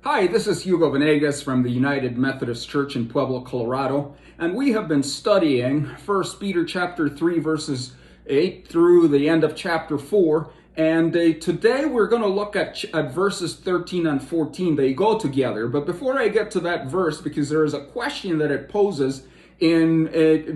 Hi, this is Hugo Venegas from the United Methodist Church in Pueblo, Colorado, and we have been studying 1 Peter chapter 3 verses 8 through the end of chapter 4, and today we're going to look at verses 13 and 14. They go together, but before I get to that verse, because there is a question that it poses in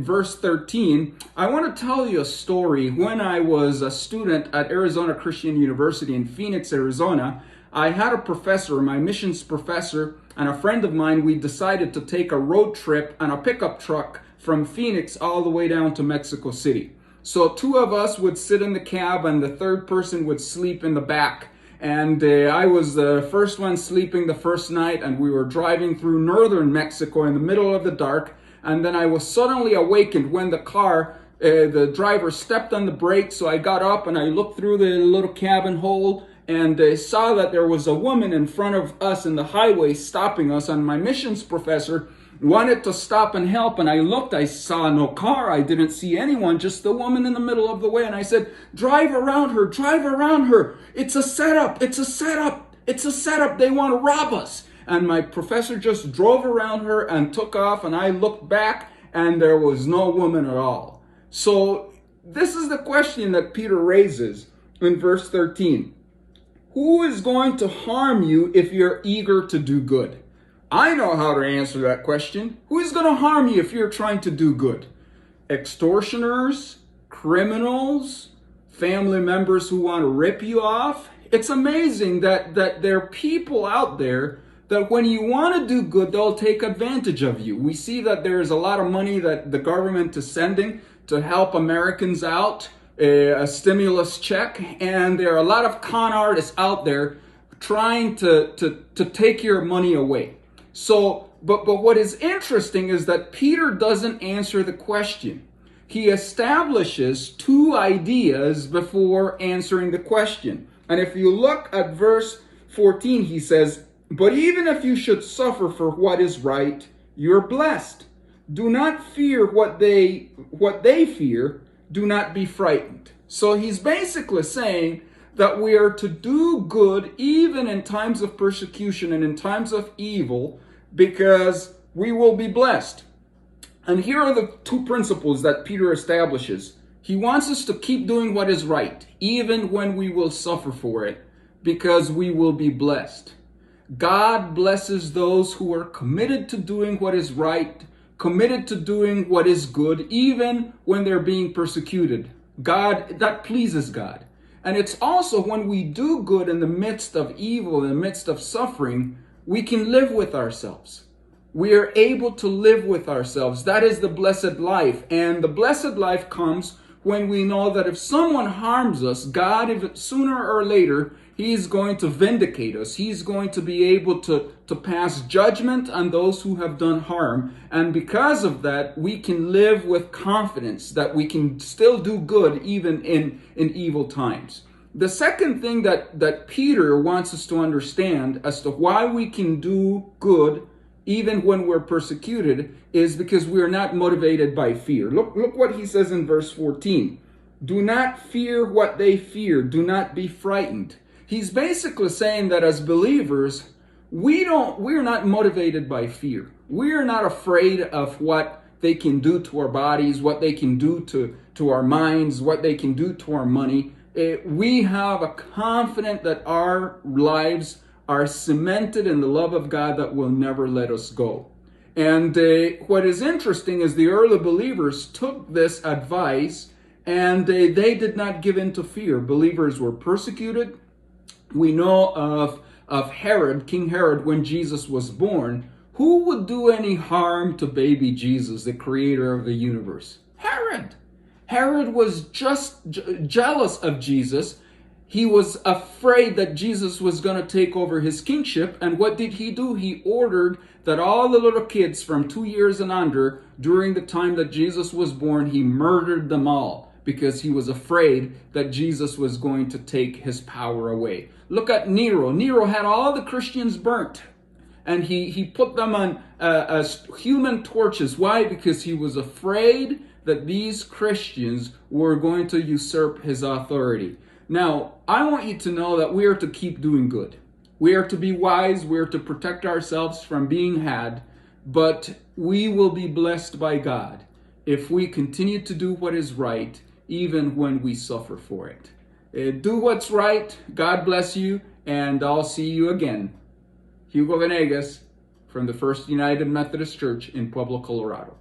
verse 13, I want to tell you a story. When I was a student at Arizona Christian University in Phoenix, Arizona, I had a professor, my missions professor, and a friend of mine. We decided to take a road trip on a pickup truck from Phoenix all the way down to Mexico City. So two of us would sit in the cab and the third person would sleep in the back. And I was the first one sleeping the first night, and we were driving through northern Mexico in the middle of the dark. And then I was suddenly awakened when the driver stepped on the brake. So I got up and I looked through the little cabin hole and saw that there was a woman in front of us in the highway stopping us. And my missions professor wanted to stop and help. And I looked, I saw no car. I didn't see anyone, just the woman in the middle of the way. And I said, drive around her, drive around her. It's a setup, it's a setup, it's a setup. They want to rob us. And my professor just drove around her and took off, and I looked back and there was no woman at all. So this is the question that Peter raises in verse 13. Who is going to harm you if you're eager to do good? I know how to answer that question. Who is going to harm you if you're trying to do good? Extortioners, criminals, family members who want to rip you off. It's amazing that there are people out there that when you want to do good, they'll take advantage of you. We see that there's a lot of money that the government is sending to help Americans out, a stimulus check, and there are a lot of con artists out there trying to take your money away. So, but what is interesting is that Peter doesn't answer the question. He establishes two ideas before answering the question. And if you look at verse 14, he says, but even if you should suffer for what is right, you're blessed. Do not fear what they fear. Do not be frightened. So he's basically saying that we are to do good even in times of persecution and in times of evil, because we will be blessed. And here are the two principles that Peter establishes. He wants us to keep doing what is right, even when we will suffer for it, because we will be blessed. God blesses those who are committed to doing what is right, committed to doing what is good, even when they're being persecuted. That pleases God. And it's also when we do good in the midst of evil, in the midst of suffering, we can live with ourselves. We are able to live with ourselves. That is the blessed life. And the blessed life comes when we know that if someone harms us, God, if sooner or later, He's going to vindicate us. He's going to be able to pass judgment on those who have done harm. And because of that, we can live with confidence that we can still do good even in evil times. The second thing that Peter wants us to understand as to why we can do good even when we're persecuted is because we are not motivated by fear. Look what he says in verse 14. Do not fear what they fear. Do not be frightened. He's basically saying that as believers, we're not motivated by fear. We're not afraid of what they can do to our bodies, what they can do to our minds, what they can do to our money. We have a confidence that our lives are cemented in the love of God that will never let us go. And what is interesting is the early believers took this advice and they did not give in to fear. Believers were persecuted. We know of Herod, King Herod, when Jesus was born. Who would do any harm to baby Jesus, the creator of the universe? Herod. Herod was just jealous of Jesus. He was afraid that Jesus was going to take over his kingship. And what did he do? He ordered that all the little kids from 2 years and under, during the time that Jesus was born, he murdered them all because he was afraid that Jesus was going to take his power away. Look at Nero. Nero had all the Christians burnt. And he put them on as human torches. Why? Because he was afraid that these Christians were going to usurp his authority. Now, I want you to know that we are to keep doing good. We are to be wise. We are to protect ourselves from being had. But we will be blessed by God if we continue to do what is right, even when we suffer for it. Do what's right. God bless you, and I'll see you again. Hugo Venegas from the First United Methodist Church in Pueblo, Colorado.